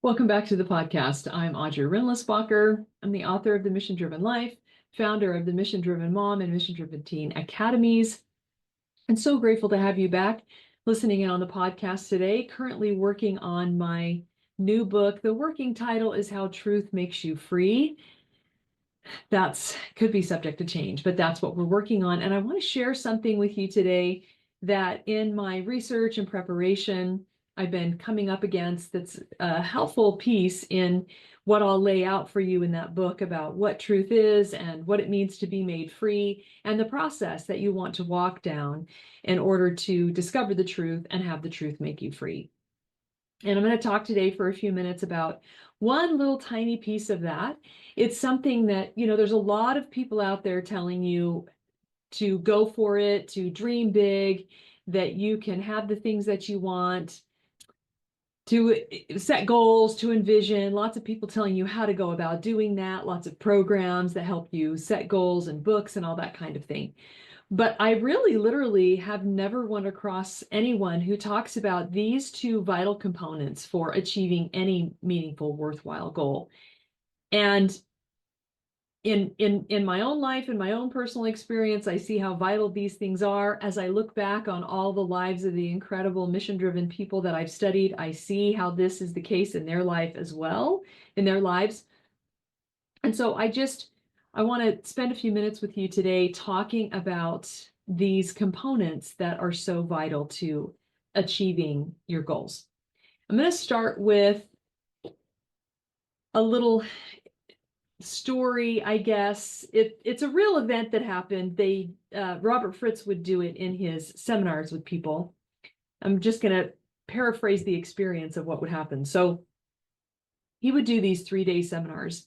Welcome back to the podcast. I'm Audrey Rinlisbacher. I'm the author of The Mission Driven Life, founder of the Mission Driven Mom and Mission Driven Teen Academies. And so grateful to have you back listening in on the podcast today. Currently working on my new book. The working title is How Truth Makes You Free. That's could be subject to change, but that's what we're working on. And I want to share something with you today that in my research and preparation, I've been coming up against that's a helpful piece in what I'll lay out for you in that book about what truth is and what it means to be made free and the process that you want to walk down in order to discover the truth and have the truth make you free. And I'm going to talk today for a few minutes about one little tiny piece of that. It's something that, there's a lot of people out there telling you to go for it, to dream big, that you can have the things that you want, to set goals, to envision. Lots of people telling you how to go about doing that, lots of programs that help you set goals and books and all that kind of thing. But I really literally have never run across anyone who talks about these two vital components for achieving any meaningful, worthwhile goal. And in my own life, in my own personal experience, I see how vital these things are. As I look back on all the lives of the incredible mission-driven people that I've studied, I see how this is the case in their life as well, in their lives. And so I want to spend a few minutes with you today talking about these components that are so vital to achieving your goals. I'm going to start with a little story, I guess. It's a real event that happened. Robert Fritz would do it in his seminars with people. I'm just going to paraphrase the experience of what would happen. So he would do these 3-day seminars.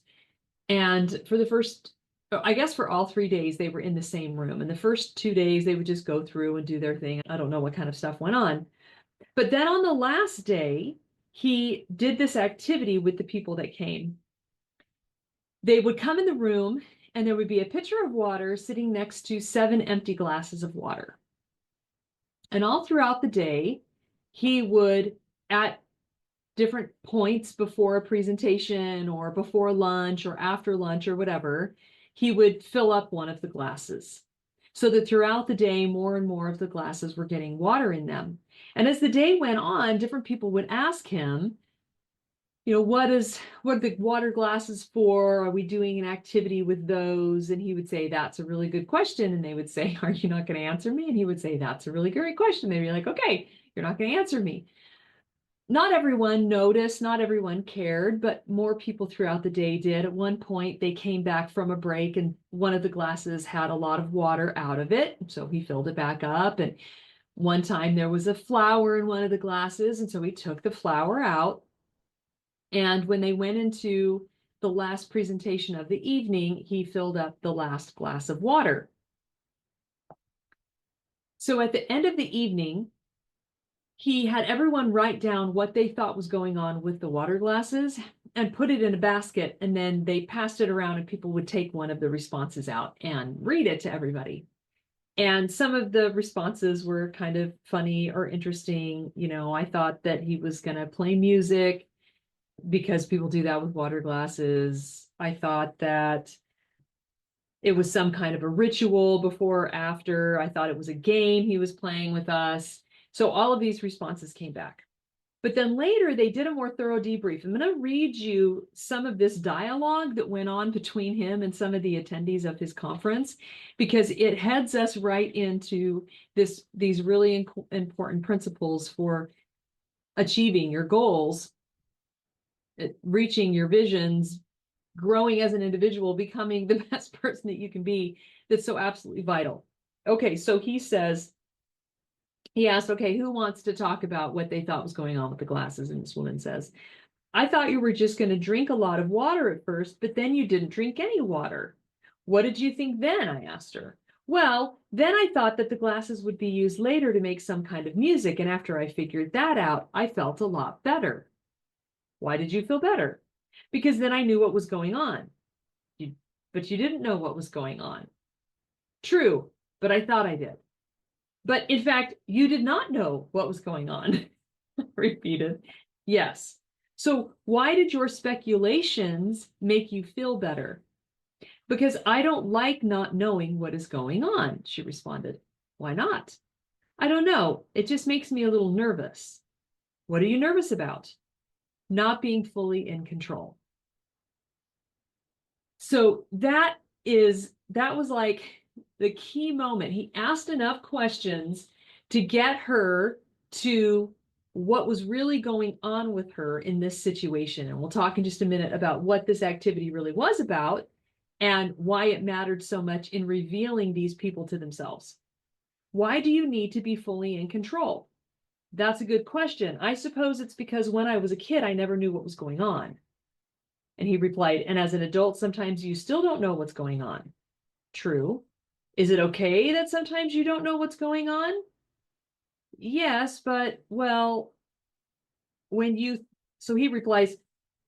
And for all 3 days, they were in the same room. And the first 2 days, they would just go through and do their thing. I don't know what kind of stuff went on. But then on the last day, he did this activity with the people that came. They would come in the room, and there would be a pitcher of water sitting next to 7 empty glasses of water. And all throughout the day, he would, at different points before a presentation or before lunch or after lunch or whatever, he would fill up one of the glasses so that throughout the day, more and more of the glasses were getting water in them. And as the day went on, different people would ask him, what are the water glasses for? Are we doing an activity with those? And he would say, that's a really good question. And they would say, are you not going to answer me? And he would say, that's a really great question. They'd be like, okay, you're not going to answer me. Not everyone noticed, not everyone cared, but more people throughout the day did. At one point, they came back from a break and one of the glasses had a lot of water out of it. So he filled it back up. And one time there was a flower in one of the glasses. And so he took the flower out. And when they went into the last presentation of the evening, he filled up the last glass of water. So at the end of the evening, he had everyone write down what they thought was going on with the water glasses and put it in a basket. And then they passed it around and people would take one of the responses out and read it to everybody. And some of the responses were kind of funny or interesting. I thought that he was going to play music because people do that with water glasses. I thought that it was some kind of a ritual before or after. I thought it was a game he was playing with us. So all of these responses came back. But then later they did a more thorough debrief. I'm going to read you some of this dialogue that went on between him and some of the attendees of his conference, because it heads us right into these really important principles for achieving your goals, reaching your visions, growing as an individual, becoming the best person that you can be. That's so absolutely vital. Okay, so he asked, okay, who wants to talk about what they thought was going on with the glasses? And this woman says, I thought you were just going to drink a lot of water at first, but then you didn't drink any water. What did you think then? I asked her. Well, then I thought that the glasses would be used later to make some kind of music. And after I figured that out, I felt a lot better. Why did you feel better? Because then I knew what was going on. But you didn't know what was going on. True, but I thought I did. But in fact, you did not know what was going on. Repeated. Yes. So why did your speculations make you feel better? Because I don't like not knowing what is going on, she responded. Why not? I don't know. It just makes me a little nervous. What are you nervous about? Not being fully in control. So that was like the key moment. He asked enough questions to get her to what was really going on with her in this situation. And we'll talk in just a minute about what this activity really was about and why it mattered so much in revealing these people to themselves. Why do you need to be fully in control? That's a good question. I suppose it's because when I was a kid, I never knew what was going on. And he replied, and as an adult, sometimes you still don't know what's going on. True. Is it okay that sometimes you don't know what's going on? Yes, but well, so he replies,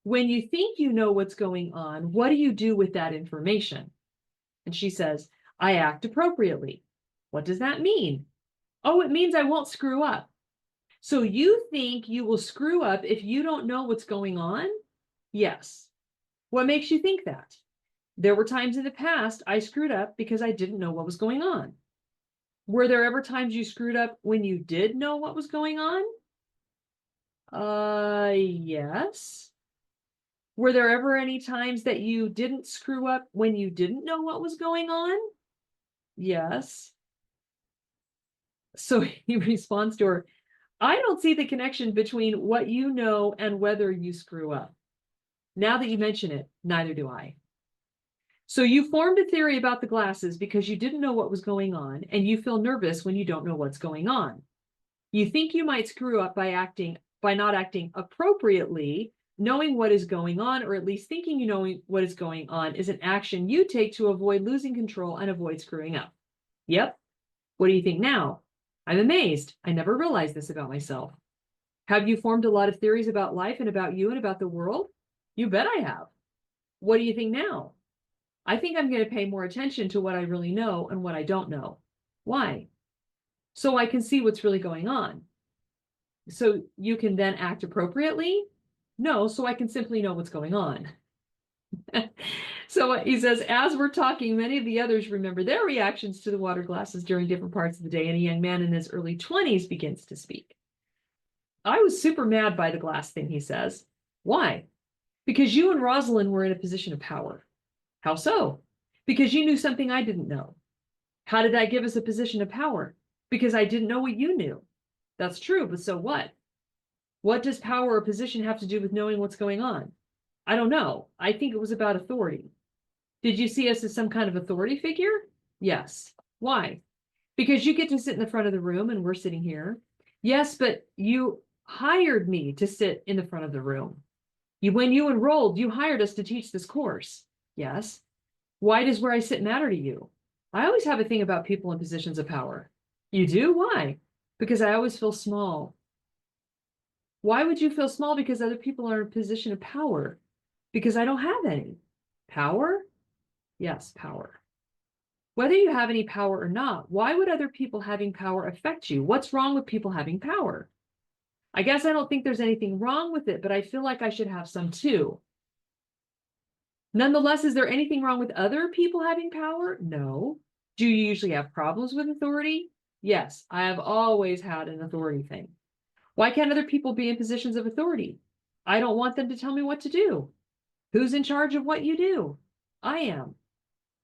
when you think you know what's going on, what do you do with that information? And she says, I act appropriately. What does that mean? Oh, it means I won't screw up. So you think you will screw up if you don't know what's going on? Yes. What makes you think that? There were times in the past I screwed up because I didn't know what was going on. Were there ever times you screwed up when you did know what was going on? Yes. Were there ever any times that you didn't screw up when you didn't know what was going on? Yes. So he responds to her, I don't see the connection between what you know and whether you screw up. Now that you mention it, neither do I. So you formed a theory about the glasses because you didn't know what was going on, and you feel nervous when you don't know what's going on. You think you might screw up by not acting appropriately. Knowing what is going on, or at least thinking you know what is going on, is an action you take to avoid losing control and avoid screwing up. Yep. What do you think now? I'm amazed. I never realized this about myself. Have you formed a lot of theories about life and about you and about the world? You bet I have. What do you think now? I think I'm going to pay more attention to what I really know and what I don't know. Why? So I can see what's really going on. So you can then act appropriately? No, so I can simply know what's going on. So he says, as we're talking, many of the others remember their reactions to the water glasses during different parts of the day, and a young man in his early 20s begins to speak. I was super mad by the glass thing, he says. Why? Because you and Rosalind were in a position of power. How so? Because you knew something I didn't know. How did that give us a position of power? Because I didn't know what you knew. That's true, but so what? What does power or position have to do with knowing what's going on? I don't know. I think it was about authority. Did you see us as some kind of authority figure? Yes. Why? Because you get to sit in the front of the room and we're sitting here. Yes, but you hired me to sit in the front of the room. When you enrolled, you hired us to teach this course. Yes. Why does where I sit matter to you? I always have a thing about people in positions of power. You do? Why? Because I always feel small. Why would you feel small because other people are in a position of power? Because I don't have any. Power? Yes, power. Whether you have any power or not, why would other people having power affect you? What's wrong with people having power? I guess I don't think there's anything wrong with it, but I feel like I should have some too. Nonetheless, is there anything wrong with other people having power? No. Do you usually have problems with authority? Yes, I have always had an authority thing. Why can't other people be in positions of authority? I don't want them to tell me what to do. Who's in charge of what you do? I am.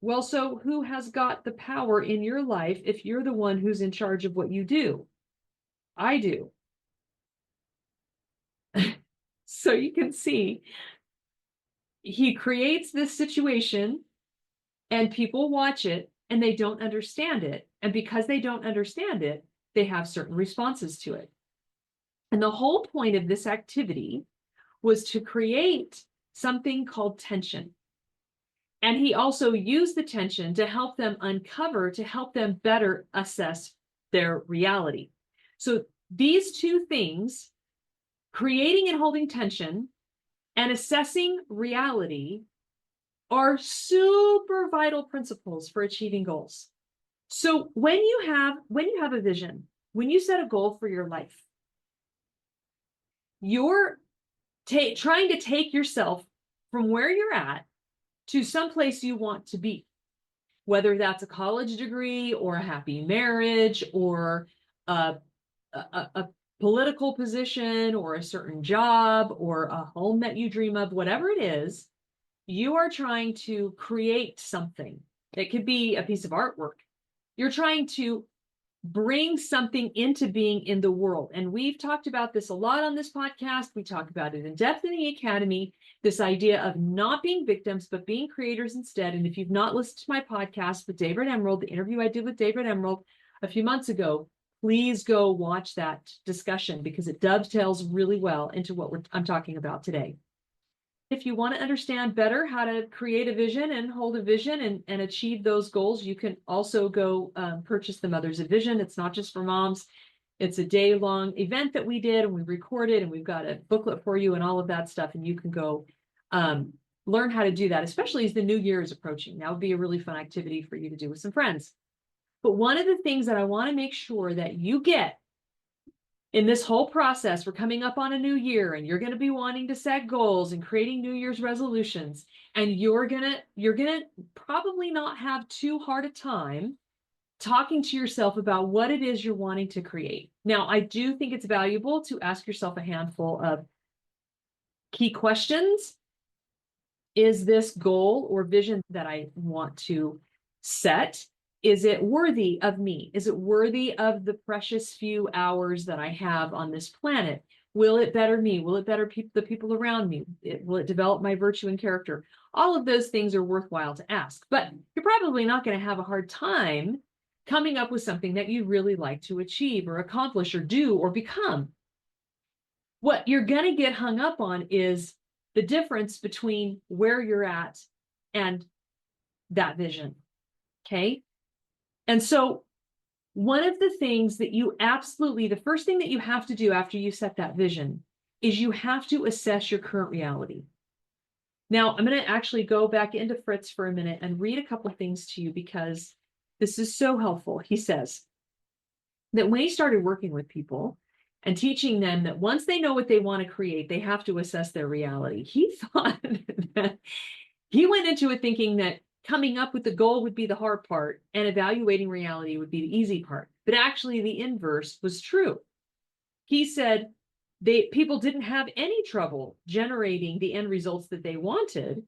Well, so who has got the power in your life if you're the one who's in charge of what you do? I do. So you can see he creates this situation and people watch it and they don't understand it. And because they don't understand it, they have certain responses to it. And the whole point of this activity was to create something called tension. And he also used the tension to help them to help them better assess their reality. So these two things, creating and holding tension and assessing reality, are super vital principles for achieving goals. So when you have a vision, when you set a goal for your life, your trying to take yourself from where you're at to someplace you want to be, whether that's a college degree or a happy marriage or a political position or a certain job or a home that you dream of, whatever it is, you are trying to create something. It could be a piece of artwork. You're trying to bring something into being in the world. And we've talked about this a lot on this podcast. We talk about it in depth in the Academy, this idea of not being victims, but being creators instead. And if you've not listened to my podcast with David Emerald, the interview I did with David Emerald a few months ago, please go watch that discussion because it dovetails really well into what I'm talking about today. If you want to understand better how to create a vision and hold a vision and achieve those goals, you can also go purchase the Mothers of Vision. It's not just for moms. It's a day-long event that we did and we recorded, and we've got a booklet for you and all of that stuff. And you can go learn how to do that, especially as the new year is approaching. That would be a really fun activity for you to do with some friends. But one of the things that I want to make sure that you get in this whole process, we're coming up on a new year and you're going to be wanting to set goals and creating New Year's resolutions. And you're going to probably not have too hard a time talking to yourself about what it is you're wanting to create. Now, I do think it's valuable to ask yourself a handful of key questions. Is this goal or vision that I want to set, is it worthy of me? Is it worthy of the precious few hours that I have on this planet? Will it better me? Will it better the people around me? Will it develop my virtue and character? All of those things are worthwhile to ask, but you're probably not going to have a hard time coming up with something that you really like to achieve or accomplish or do or become. What you're going to get hung up on is the difference between where you're at and that vision. Okay. And so one of the things that the first thing that you have to do after you set that vision is you have to assess your current reality. Now, I'm going to actually go back into Fritz for a minute and read a couple of things to you because this is so helpful. He says that when he started working with people and teaching them that once they know what they want to create, they have to assess their reality. He thought that he went into it thinking that coming up with the goal would be the hard part and evaluating reality would be the easy part. But actually the inverse was true. He said people didn't have any trouble generating the end results that they wanted.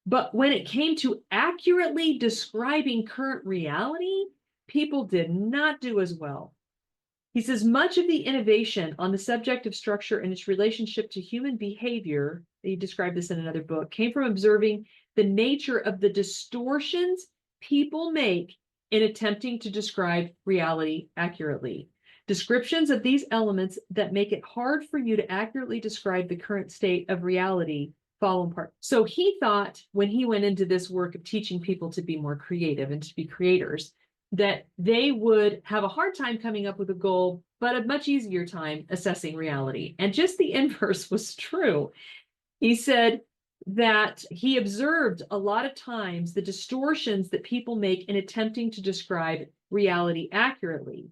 But when it came to accurately describing current reality, people did not do as well. He says much of the innovation on the subject of structure and its relationship to human behavior, he described this in another book, came from observing the nature of the distortions people make in attempting to describe reality accurately. Descriptions of these elements that make it hard for you to accurately describe the current state of reality fall apart. So he thought when he went into this work of teaching people to be more creative and to be creators, that they would have a hard time coming up with a goal, but a much easier time assessing reality. And just the inverse was true. He said that he observed a lot of times the distortions that people make in attempting to describe reality accurately.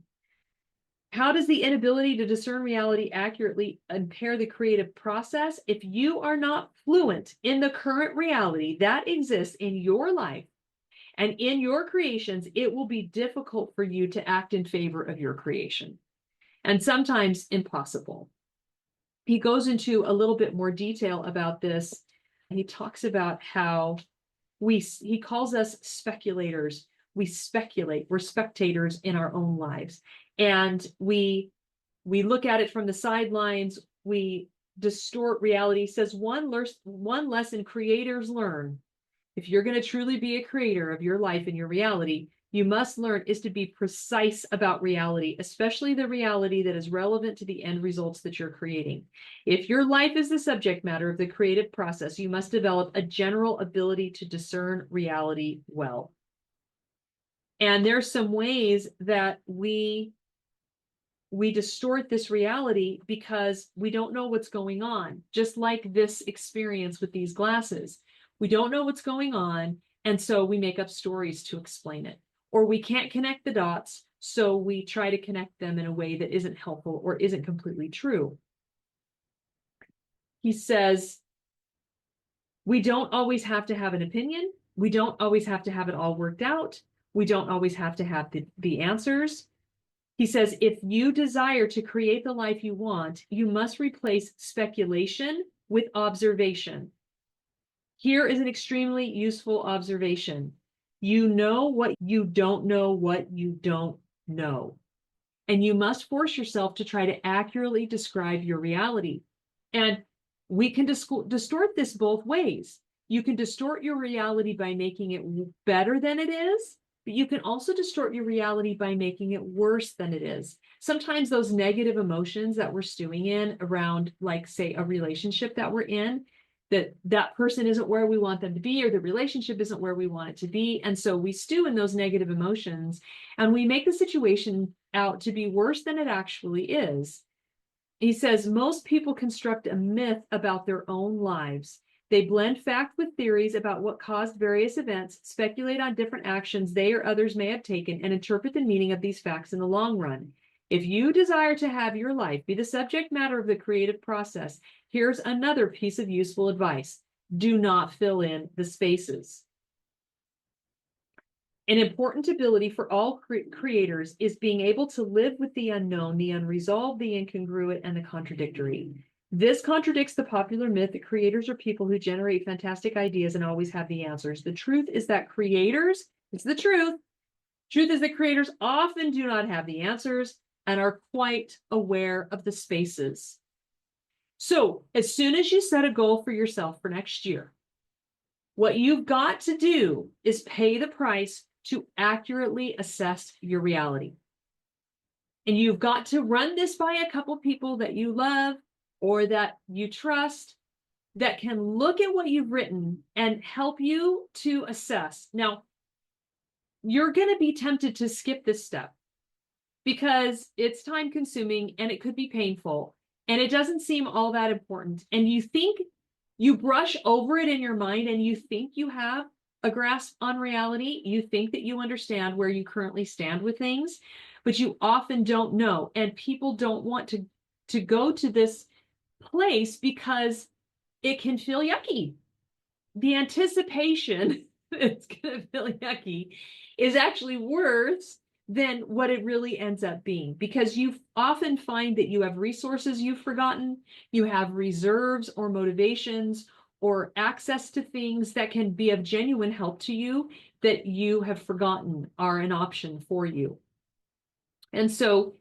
How does the inability to discern reality accurately impair the creative process? If you are not fluent in the current reality that exists in your life and in your creations, it will be difficult for you to act in favor of your creation, and sometimes impossible. He goes into a little bit more detail about this. He talks about how he calls us speculators. We speculate. We're spectators in our own lives. And we look at it from the sidelines. We distort reality. He says one lesson creators learn. If you're going to truly be a creator of your life and your reality, you must learn is to be precise about reality, especially the reality that is relevant to the end results that you're creating. If your life is the subject matter of the creative process, you must develop a general ability to discern reality well. And there's some ways that we distort this reality because we don't know what's going on, just like this experience with these glasses. We don't know what's going on, and so we make up stories to explain it. Or we can't connect the dots, so we try to connect them in a way that isn't helpful or isn't completely true. He says, we don't always have to have an opinion. We don't always have to have it all worked out. We don't always have to have the answers. He says, if you desire to create the life you want, you must replace speculation with observation. Here is an extremely useful observation. You know what you don't know what you don't know. And you must force yourself to try to accurately describe your reality. And we can distort this both ways. You can distort your reality by making it better than it is, but you can also distort your reality by making it worse than it is. Sometimes those negative emotions that we're stewing in around, like, say, a relationship that we're in, that person isn't where we want them to be, or the relationship isn't where we want it to be. And so we stew in those negative emotions and we make the situation out to be worse than it actually is. He says, most people construct a myth about their own lives. They blend fact with theories about what caused various events, speculate on different actions they or others may have taken, and interpret the meaning of these facts in the long run. If you desire to have your life be the subject matter of the creative process, here's another piece of useful advice. Do not fill in the spaces. An important ability for all creators is being able to live with the unknown, the unresolved, the incongruent, and the contradictory. This contradicts the popular myth that creators are people who generate fantastic ideas and always have the answers. The truth is that creators, it's the truth. Truth is that creators often do not have the answers and are quite aware of the spaces. So as soon as you set a goal for yourself for next year, what you've got to do is pay the price to accurately assess your reality. And you've got to run this by a couple people that you love or that you trust that can look at what you've written and help you to assess. Now, you're going to be tempted to skip this step because it's time consuming and it could be painful and it doesn't seem all that important. And you brush over it in your mind and you think you have a grasp on reality. You think that you understand where you currently stand with things, but you often don't know. And people don't want to go to this place because it can feel yucky. The anticipation it's going to feel yucky is actually worse than what it really ends up being, because you often find that you have resources you've forgotten, you have reserves or motivations or access to things that can be of genuine help to you that you have forgotten are an option for you. And so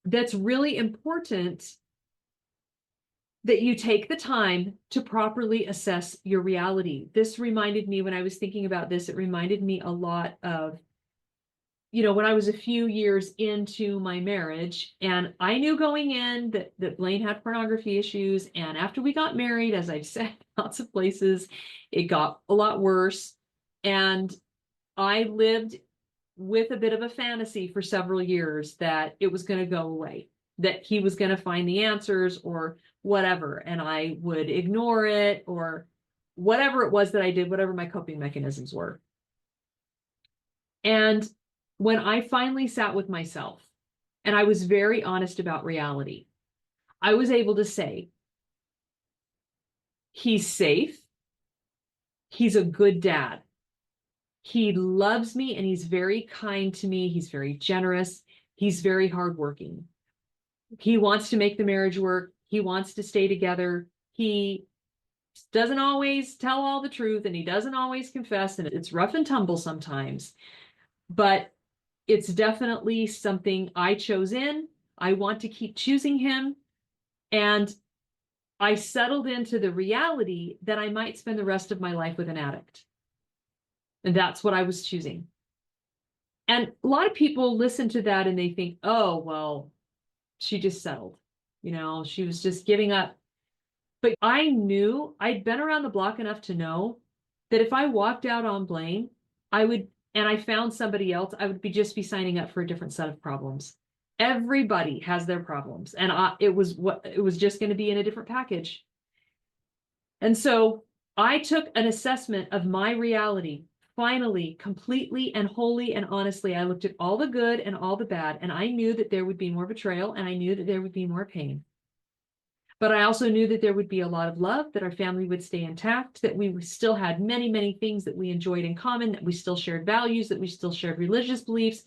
that's really important that you take the time to properly assess your reality. This reminded me, when I was thinking about this, it reminded me a lot of, when I was a few years into my marriage, and I knew going in that Blaine had pornography issues. And after we got married, as I've said lots of places, it got a lot worse. And I lived with a bit of a fantasy for several years that it was going to go away, that he was going to find the answers or whatever, and I would ignore it or whatever it was that I did, whatever my coping mechanisms were. And when I finally sat with myself and I was very honest about reality, I was able to say, he's safe. He's a good dad. He loves me and he's very kind to me. He's very generous. He's very hardworking. He wants to make the marriage work. He wants to stay together. He doesn't always tell all the truth and he doesn't always confess, and it's rough and tumble sometimes, but it's definitely something I chose in. I want to keep choosing him. And I settled into the reality that I might spend the rest of my life with an addict. And that's what I was choosing. And a lot of people listen to that and they think, oh, well, she just settled. She was just giving up. But I knew, I'd been around the block enough to know that if I walked out on Blaine, and I found somebody else, I would just be signing up for a different set of problems. Everybody has their problems. And it was just going to be in a different package. And so I took an assessment of my reality. Finally, completely and wholly and honestly, I looked at all the good and all the bad, and I knew that there would be more betrayal, and I knew that there would be more pain. But I also knew that there would be a lot of love, that our family would stay intact, that we still had many, many things that we enjoyed in common, that we still shared values, that we still shared religious beliefs,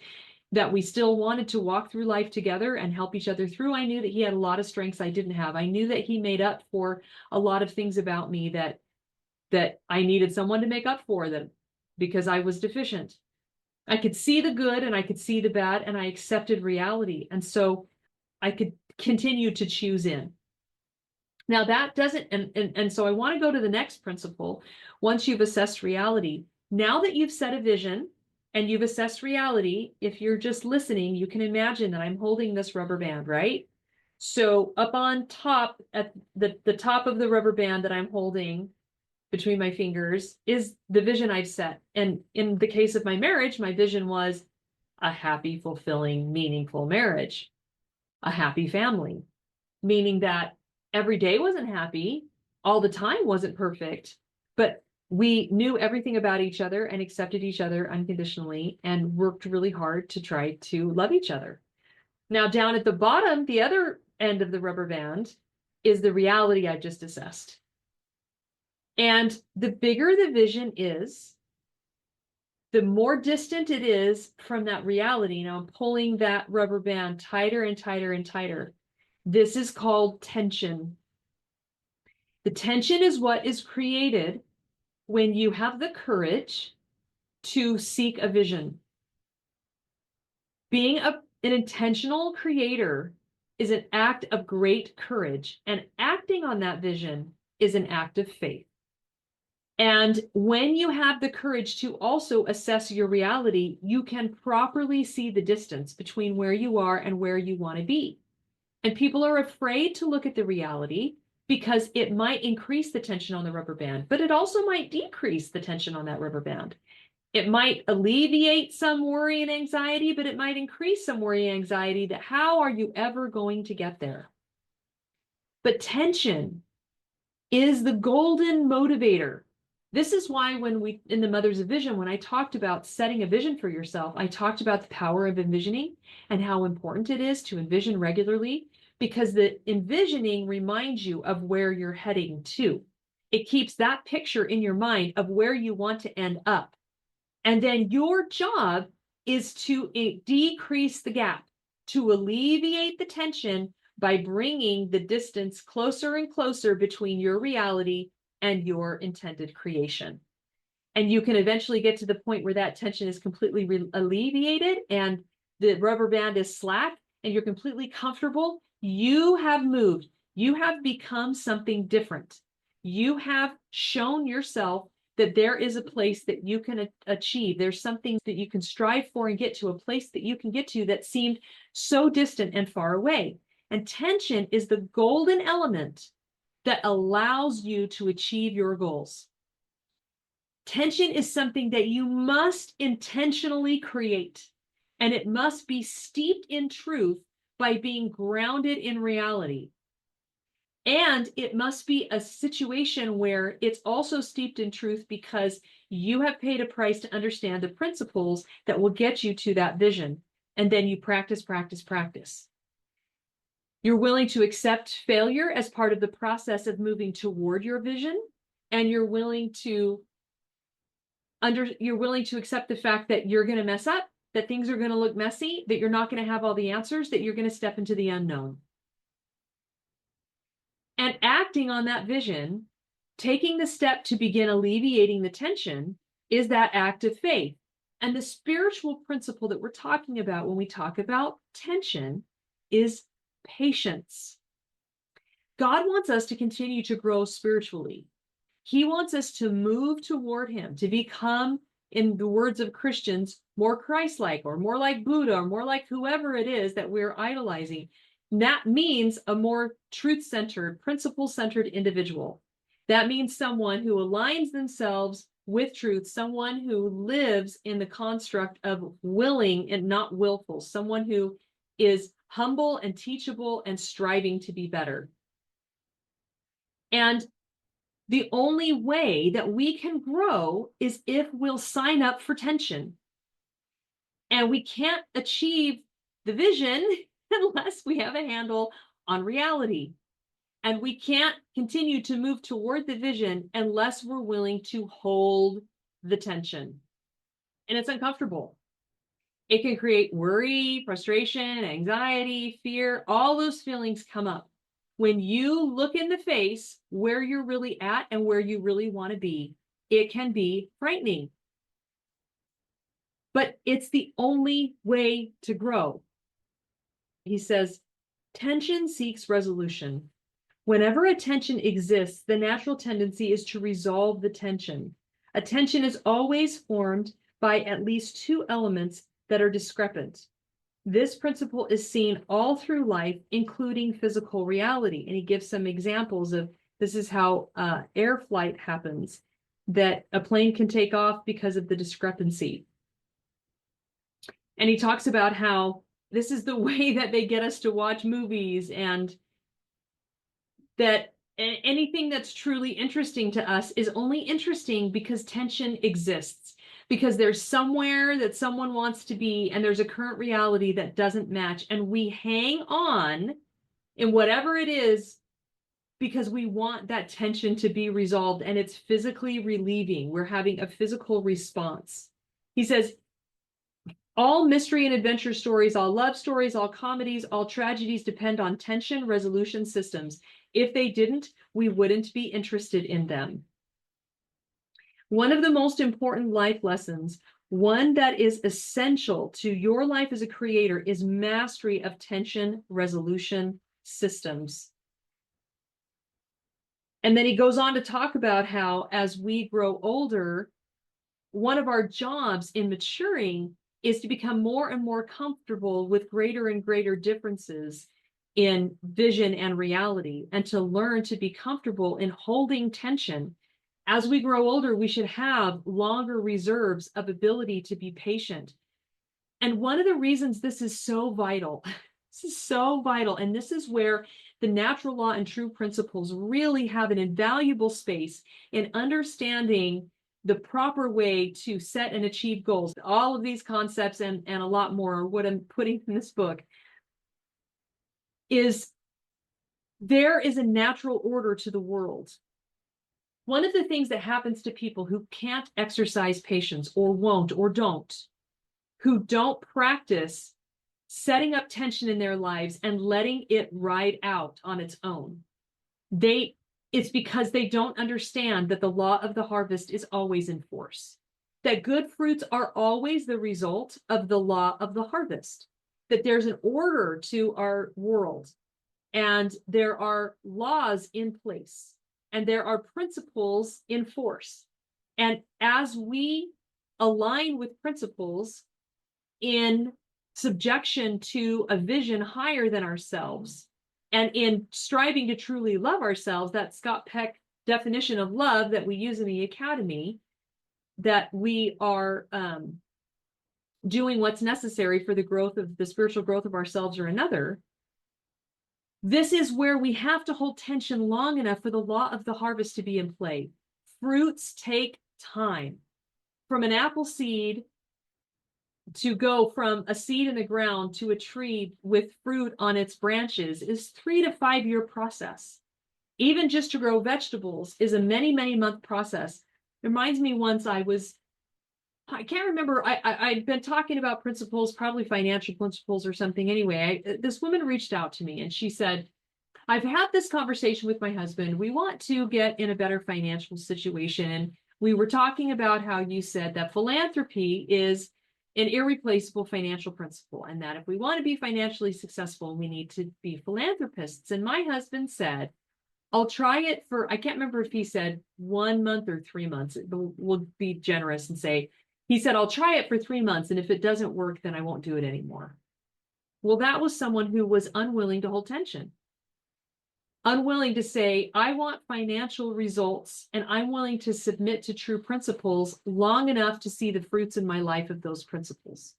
that we still wanted to walk through life together and help each other through. I knew that he had a lot of strengths I didn't have. I knew that he made up for a lot of things about me that I needed someone to make up for, that because I was deficient. I could see the good and I could see the bad, and I accepted reality. And so I could continue to choose in. Now that doesn't, and so I want to go to the next principle. Once you've assessed reality, now that you've set a vision and you've assessed reality, if you're just listening, you can imagine that I'm holding this rubber band, right? So up on top, at the top of the rubber band that I'm holding between my fingers is the vision I've set. And in the case of my marriage, my vision was a happy, fulfilling, meaningful marriage, a happy family, meaning that every day wasn't happy, all the time wasn't perfect, but we knew everything about each other and accepted each other unconditionally and worked really hard to try to love each other. Now, down at the bottom, the other end of the rubber band is the reality I just assessed. And the bigger the vision is, the more distant it is from that reality. Now I'm pulling that rubber band tighter and tighter and tighter. This is called tension. The tension is what is created when you have the courage to seek a vision. Being an intentional creator is an act of great courage, and acting on that vision is an act of faith. And when you have the courage to also assess your reality, you can properly see the distance between where you are and where you want to be. And people are afraid to look at the reality because it might increase the tension on the rubber band, but it also might decrease the tension on that rubber band. It might alleviate some worry and anxiety, but it might increase some worry and anxiety that how are you ever going to get there? But tension is the golden motivator. This is why in the Mothers of Vision, when I talked about setting a vision for yourself, I talked about the power of envisioning and how important it is to envision regularly, because the envisioning reminds you of where you're heading to. It keeps that picture in your mind of where you want to end up. And then your job is to decrease the gap, to alleviate the tension by bringing the distance closer and closer between your reality and your intended creation. And you can eventually get to the point where that tension is completely alleviated and the rubber band is slack and you're completely comfortable. You have moved. You have become something different. You have shown yourself that there is a place that you can achieve. There's something that you can strive for and get to, a place that you can get to that seemed so distant and far away. And tension is the golden element that allows you to achieve your goals. Tension is something that you must intentionally create, and it must be steeped in truth by being grounded in reality. And it must be a situation where it's also steeped in truth because you have paid a price to understand the principles that will get you to that vision. And then you practice, practice, practice. You're willing to accept failure as part of the process of moving toward your vision, and you're willing to accept the fact that you're going to mess up, that things are going to look messy, that you're not going to have all the answers, that you're going to step into the unknown. And acting on that vision, taking the step to begin alleviating the tension, is that act of faith. And the spiritual principle that we're talking about when we talk about tension is patience. God wants us to continue to grow spiritually. He wants us to move toward him, to become, in the words of Christians, more Christ-like, or more like Buddha, or more like whoever it is that we're idolizing. That means a more truth-centered, principle-centered individual. That means someone who aligns themselves with truth, someone who lives in the construct of willing and not willful, someone who is humble and teachable and striving to be better. And the only way that we can grow is if we'll sign up for tension. And we can't achieve the vision unless we have a handle on reality. And we can't continue to move toward the vision unless we're willing to hold the tension. And it's uncomfortable. It can create worry, frustration, anxiety, fear. All those feelings come up. When you look in the face where you're really at and where you really want to be, it can be frightening. But it's the only way to grow. He says, tension seeks resolution. Whenever a tension exists, the natural tendency is to resolve the tension. A tension is always formed by at least two elements that are discrepant. This principle is seen all through life, including physical reality. And he gives some examples of this is how air flight happens, that a plane can take off because of the discrepancy. And he talks about how this is the way that they get us to watch movies, and that anything that's truly interesting to us is only interesting because tension exists, because there's somewhere that someone wants to be, and there's a current reality that doesn't match, and we hang on in whatever it is because we want that tension to be resolved, and it's physically relieving. We're having a physical response. He says, all mystery and adventure stories, all love stories, all comedies, all tragedies depend on tension resolution systems. If they didn't, we wouldn't be interested in them. One of the most important life lessons, one that is essential to your life as a creator, is mastery of tension resolution systems. And then he goes on to talk about how as we grow older, one of our jobs in maturing is to become more and more comfortable with greater and greater differences in vision and reality, and to learn to be comfortable in holding tension. As we grow older, we should have longer reserves of ability to be patient. And one of the reasons this is so vital, this is so vital, and this is where the natural law and true principles really have an invaluable space in understanding the proper way to set and achieve goals. All of these concepts and a lot more are what I'm putting in this book. Is there is a natural order to the world. One of the things that happens to people who can't exercise patience, or won't, or don't, who don't practice setting up tension in their lives and letting it ride out on its own, it's because they don't understand that the law of the harvest is always in force, that good fruits are always the result of the law of the harvest, that there's an order to our world, and there are laws in place, and there are principles in force. And as we align with principles in subjection to a vision higher than ourselves, and in striving to truly love ourselves, that Scott Peck definition of love that we use in the academy, that we are doing what's necessary for the growth of the spiritual growth of ourselves or another. This is where we have to hold tension long enough for the law of the harvest to be in play. Fruits take time. From an apple seed to go from a seed in the ground to a tree with fruit on its branches is 3 to 5 year process. Even just to grow vegetables is a many, many month process. It reminds me once I can't remember, I'd been talking about principles, probably financial principles or something. Anyway, this woman reached out to me and she said, I've had this conversation with my husband. We want to get in a better financial situation. And we were talking about how you said that philanthropy is an irreplaceable financial principle, and that if we want to be financially successful, we need to be philanthropists. And my husband said, I'll try it for, I can't remember if he said 1 month or 3 months. We'll be generous and say, he said, I'll try it for 3 months. And if it doesn't work, then I won't do it anymore. Well, that was someone who was unwilling to hold tension, unwilling to say, I want financial results, and I'm willing to submit to true principles long enough to see the fruits in my life of those principles.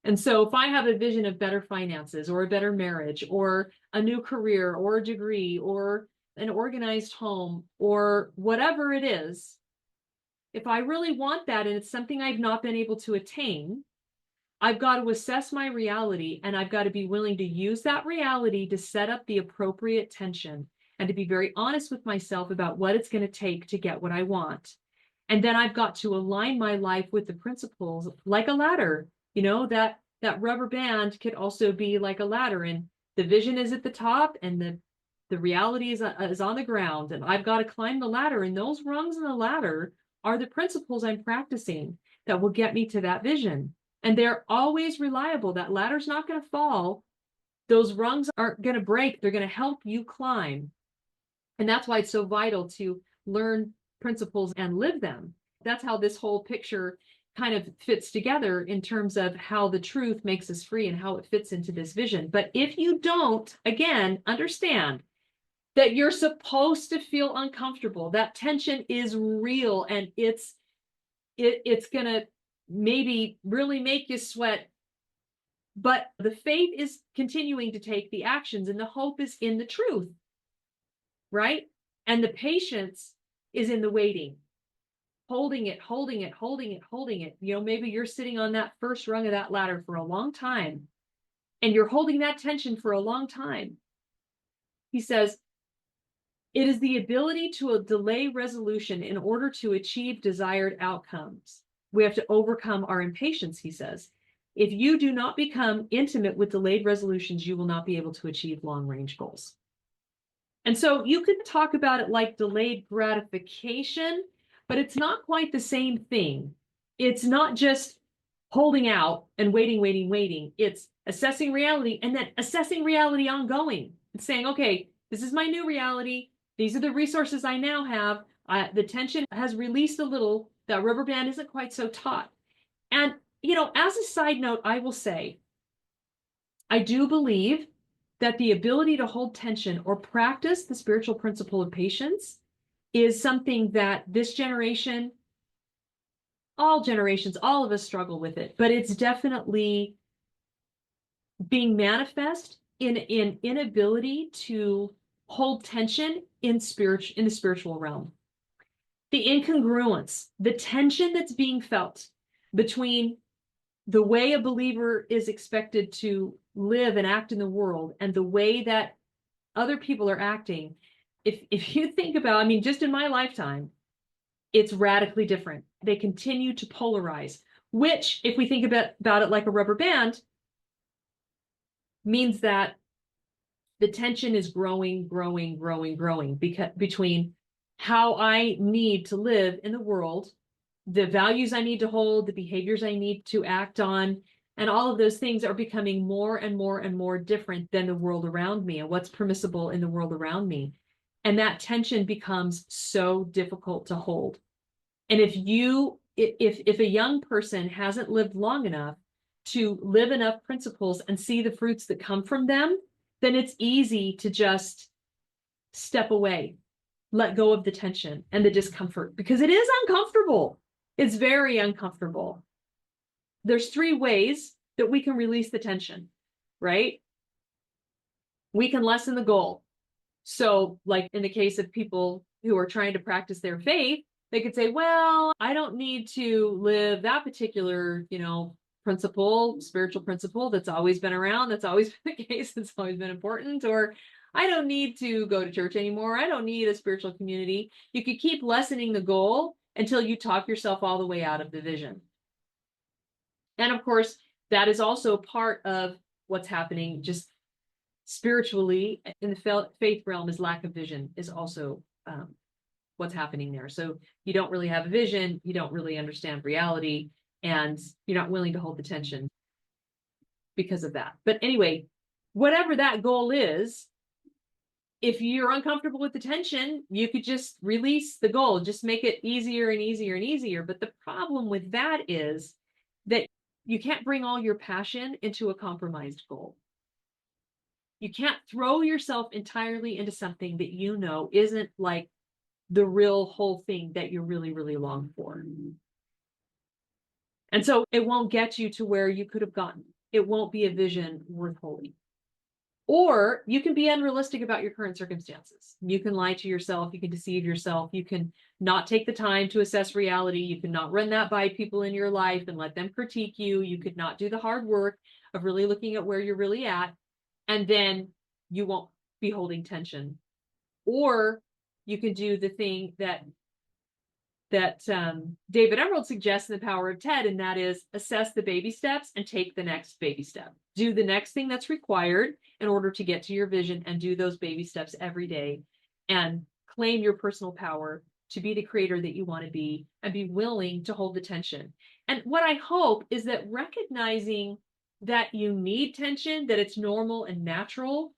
And so if I have a vision of better finances, or a better marriage, or a new career, or a degree, or an organized home, or whatever it is, if I really want that and it's something I've not been able to attain, I've got to assess my reality, and I've got to be willing to use that reality to set up the appropriate tension. and to be very honest with myself about what it's going to take to get what I want. And then I've got to align my life with the principles like a ladder. That rubber band could also be like a ladder, and the vision is at the top and the reality is on the ground, and I've got to climb the ladder, and those rungs in the ladder are the principles I'm practicing that will get me to that vision. And they're always reliable. That ladder's not going to fall. Those rungs aren't going to break. They're going to help you climb. And that's why it's so vital to learn principles and live them. That's how this whole picture kind of fits together in terms of how the truth makes us free and how it fits into this vision. But if you don't, again, understand that you're supposed to feel uncomfortable, that tension is real, and it's going to maybe really make you sweat. But the faith is continuing to take the actions, and the hope is in the truth, right? And the patience is in the waiting, holding it, holding it, holding it, holding it. Maybe you're sitting on that first rung of that ladder for a long time, and you're holding that tension for a long time. He says, it is the ability to delay resolution in order to achieve desired outcomes. We have to overcome our impatience, he says. If you do not become intimate with delayed resolutions, you will not be able to achieve long-range goals. And so you could talk about it like delayed gratification, but it's not quite the same thing. It's not just holding out and waiting, waiting, waiting. It's assessing reality and then assessing reality ongoing. It's saying, okay, this is my new reality. These are the resources I now have. The tension has released a little. That rubber band isn't quite so taut. And, as a side note, I will say, I do believe that the ability to hold tension or practice the spiritual principle of patience is something that this generation, all generations, all of us struggle with it, but it's definitely being manifest in inability to hold tension in the spiritual realm. The incongruence, the tension that's being felt between the way a believer is expected to live and act in the world and the way that other people are acting. If you think about, just in my lifetime, it's radically different. They continue to polarize, which, if we think about it like a rubber band, means that the tension is growing, growing, growing, growing between how I need to live in the world, the values I need to hold, the behaviors I need to act on, and all of those things are becoming more and more and more different than the world around me and what's permissible in the world around me. And that tension becomes so difficult to hold. And if a young person hasn't lived long enough to live enough principles and see the fruits that come from them, then it's easy to just step away, let go of the tension and the discomfort, because it is uncomfortable. It's very uncomfortable. There's 3 ways that we can release the tension, right? We can lessen the goal. So, like in the case of people who are trying to practice their faith, they could say, well, I don't need to live that particular, spiritual principle that's always been around, that's always been the case, that's always been important, or I don't need to go to church anymore. I don't need a spiritual community. You could keep lessening the goal until you talk yourself all the way out of the vision. And of course, that is also part of what's happening just spiritually in the faith realm, is lack of vision is also what's happening there. So you don't really have a vision, you don't really understand reality, and you're not willing to hold the tension because of that. But anyway, whatever that goal is, if you're uncomfortable with the tension, you could just release the goal, just make it easier and easier and easier. But the problem with that is that you can't bring all your passion into a compromised goal. You can't throw yourself entirely into something that isn't like the real whole thing that you really, really long for. And so it won't get you to where you could have gotten. It won't be a vision worth holding. Or you can be unrealistic about your current circumstances. You can lie to yourself. You can deceive yourself. You can not take the time to assess reality. You can not run that by people in your life and let them critique you. You could not do the hard work of really looking at where you're really at. And then you won't be holding tension Or you can do the thing that David Emerald suggests in The Power of TED, and that is assess the baby steps and take the next baby step. Do the next thing that's required in order to get to your vision, and do those baby steps every day, and claim your personal power to be the creator that you want to be, and be willing to hold the tension. And what I hope is that recognizing that you need tension, that it's normal and natural,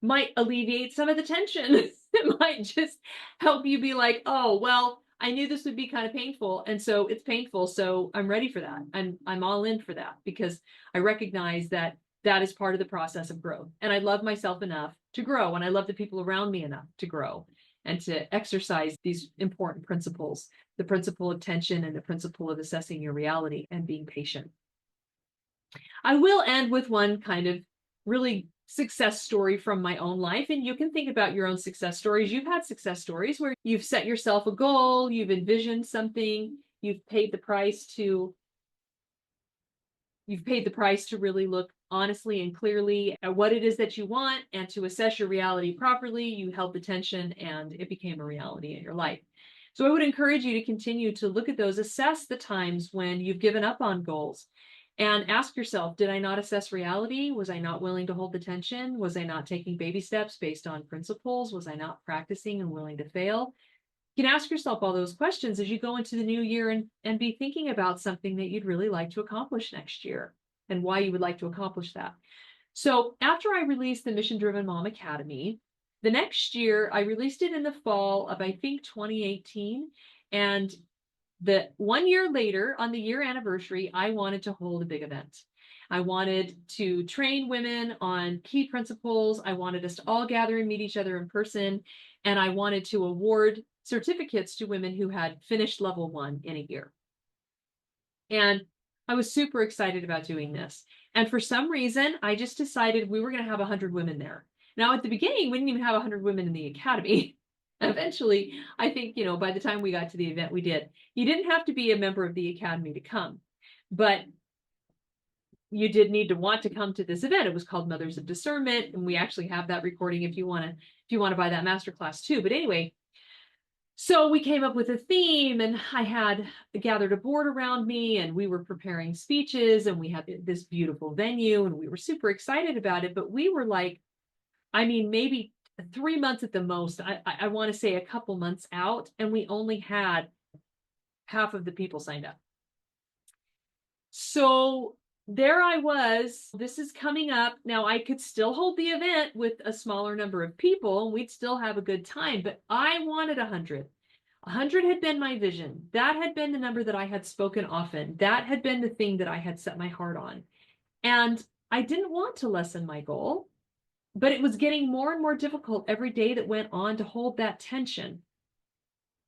might alleviate some of the tension. It might just help you be like, oh, well, I knew this would be kind of painful. And so it's painful. So I'm ready for that. I'm all in for that, because I recognize that that is part of the process of growth. And I love myself enough to grow. And I love the people around me enough to grow and to exercise these important principles, the principle of tension and the principle of assessing your reality and being patient. I will end with one kind of really success story from my own life. And you can think about your own success stories. You've had success stories where you've set yourself a goal, you've envisioned something, you've paid the price to really look honestly and clearly at what it is that you want, and to assess your reality properly. You held the tension and it became a reality in your life. So I would encourage you to continue to look at those, assess the times when you've given up on goals, and ask yourself, did I not assess reality? Was I not willing to hold the tension? Was I not taking baby steps based on principles? Was I not practicing and willing to fail? You can ask yourself all those questions as you go into the new year, and be thinking about something that you'd really like to accomplish next year and why you would like to accomplish that. So after I released the Mission Driven Mom Academy, the next year I released it in the fall of, I think, 2018. And the 1 year later, on the year anniversary, I wanted to hold a big event. I wanted to train women on key principles. I wanted us to all gather and meet each other in person. And I wanted to award certificates to women who had finished level 1 in a year. And I was super excited about doing this. And for some reason, I just decided we were going to have 100 women there. Now, at the beginning, we didn't even have 100 women in the academy. Eventually, I think, by the time we got to the event, we did. You didn't have to be a member of the academy to come, but you did need to want to come to this event. It was called Mothers of Discernment, and we actually have that recording if you want to buy that masterclass too. But anyway, so we came up with a theme, and I had gathered a board around me, and we were preparing speeches, and we had this beautiful venue, and we were super excited about it. But we were like, maybe 3 months at the most. I want to say a couple months out, and we only had half of the people signed up. So there I was. This is coming up. Now, I could still hold the event with a smaller number of people, and we'd still have a good time, but I wanted 100. 100 had been my vision. That had been the number that I had spoken often. That had been the thing that I had set my heart on. And I didn't want to lessen my goal, but it was getting more and more difficult every day that went on to hold that tension.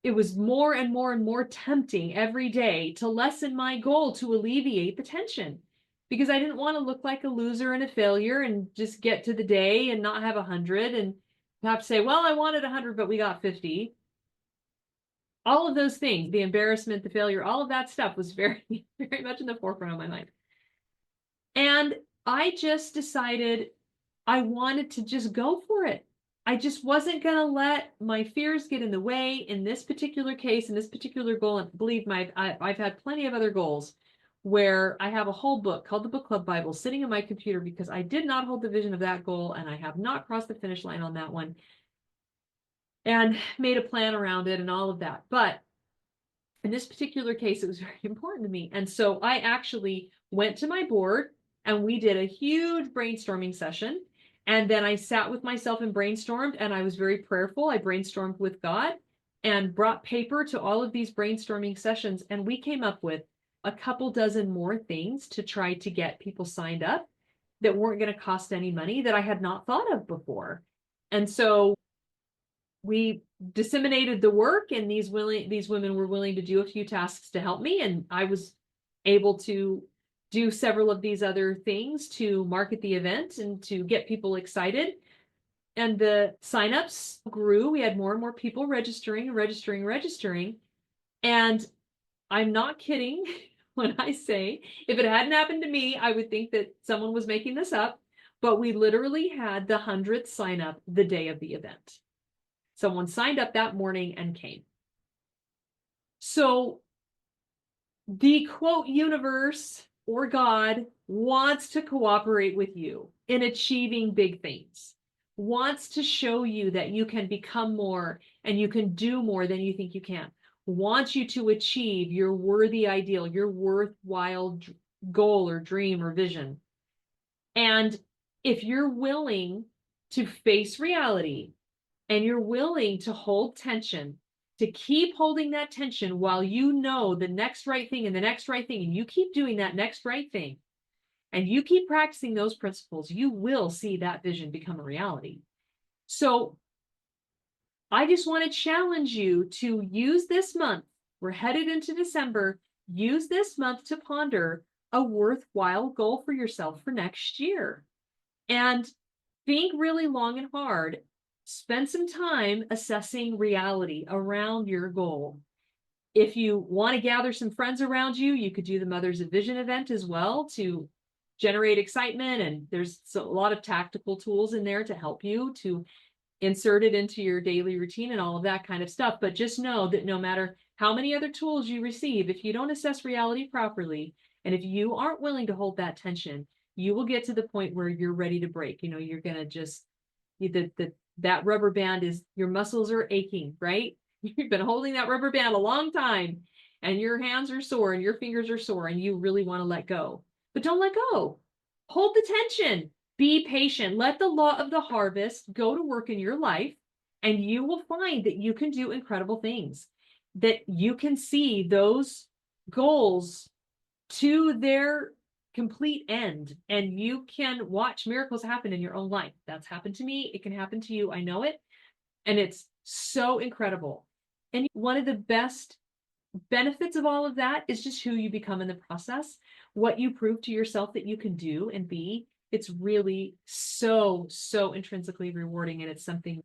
It was more and more and more tempting every day to lessen my goal, to alleviate the tension, because I didn't want to look like a loser and a failure and just get to the day and not have 100 and have to say, well, I wanted 100, but we got 50. All of those things, the embarrassment, the failure, all of that stuff was very, very much in the forefront of my mind. And I just decided I wanted to just go for it. I just wasn't going to let my fears get in the way in this particular case, in this particular goal. And believe me, I've had plenty of other goals where I have a whole book called the Book Club Bible sitting in my computer, because I did not hold the vision of that goal, and I have not crossed the finish line on that one, and made a plan around it and all of that. But in this particular case, it was very important to me. And so I actually went to my board, and we did a huge brainstorming session. And then I sat with myself and brainstormed, and I was very prayerful. I brainstormed with God and brought paper to all of these brainstorming sessions. And we came up with a couple dozen more things to try to get people signed up that weren't going to cost any money, that I had not thought of before. And so we disseminated the work, and these women were willing to do a few tasks to help me. And I was able to do several of these other things to market the event and to get people excited. And the signups grew. We had more and more people registering. And I'm not kidding when I say, if it hadn't happened to me, I would think that someone was making this up. But we literally had the 100th sign up the day of the event. Someone signed up that morning and came. So the quote universe or God wants to cooperate with you in achieving big things, wants to show you that you can become more and you can do more than you think you can, wants you to achieve your worthy ideal, your worthwhile goal or dream or vision. And if you're willing to face reality and you're willing to hold tension, to keep holding that tension while you know the next right thing and the next right thing, and you keep doing that next right thing, and you keep practicing those principles, you will see that vision become a reality. So I just want to challenge you to use this month. We're headed into December. Use this month to ponder a worthwhile goal for yourself for next year. And think really long and hard. Spend some time assessing reality around your goal. If you want to gather some friends around you, you could do the Mothers of Vision event as well to generate excitement. And there's a lot of tactical tools in there to help you to insert it into your daily routine and all of that kind of stuff. But just know that no matter how many other tools you receive, if you don't assess reality properly, and if you aren't willing to hold that tension, you will get to the point where you're ready to break. You're going to just, that rubber band is, your muscles are aching, right? You've been holding that rubber band a long time and your hands are sore and your fingers are sore and you really want to let go. But don't let go. Hold the tension. Be patient. Let the law of the harvest go to work in your life, and you will find that you can do incredible things, that you can see those goals to their complete end, and you can watch miracles happen in your own life. That's happened to me. It can happen to you. I know it. And it's so incredible. And one of the best benefits of all of that is just who you become in the process, what you prove to yourself that you can do and be. It's really so intrinsically rewarding, and it's something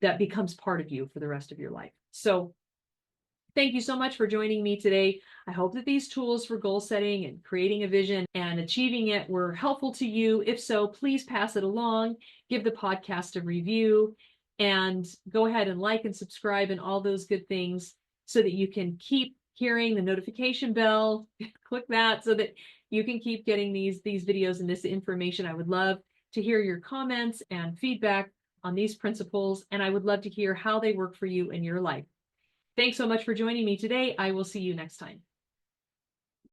that becomes part of you for the rest of your life. So thank you so much for joining me today. I hope that these tools for goal setting and creating a vision and achieving it were helpful to you. If so, please pass it along, give the podcast a review, and go ahead and like and subscribe and all those good things so that you can keep hearing the notification bell. Click that so that you can keep getting these videos and this information. I would love to hear your comments and feedback on these principles, and I would love to hear how they work for you in your life. Thanks so much for joining me today. I will see you next time.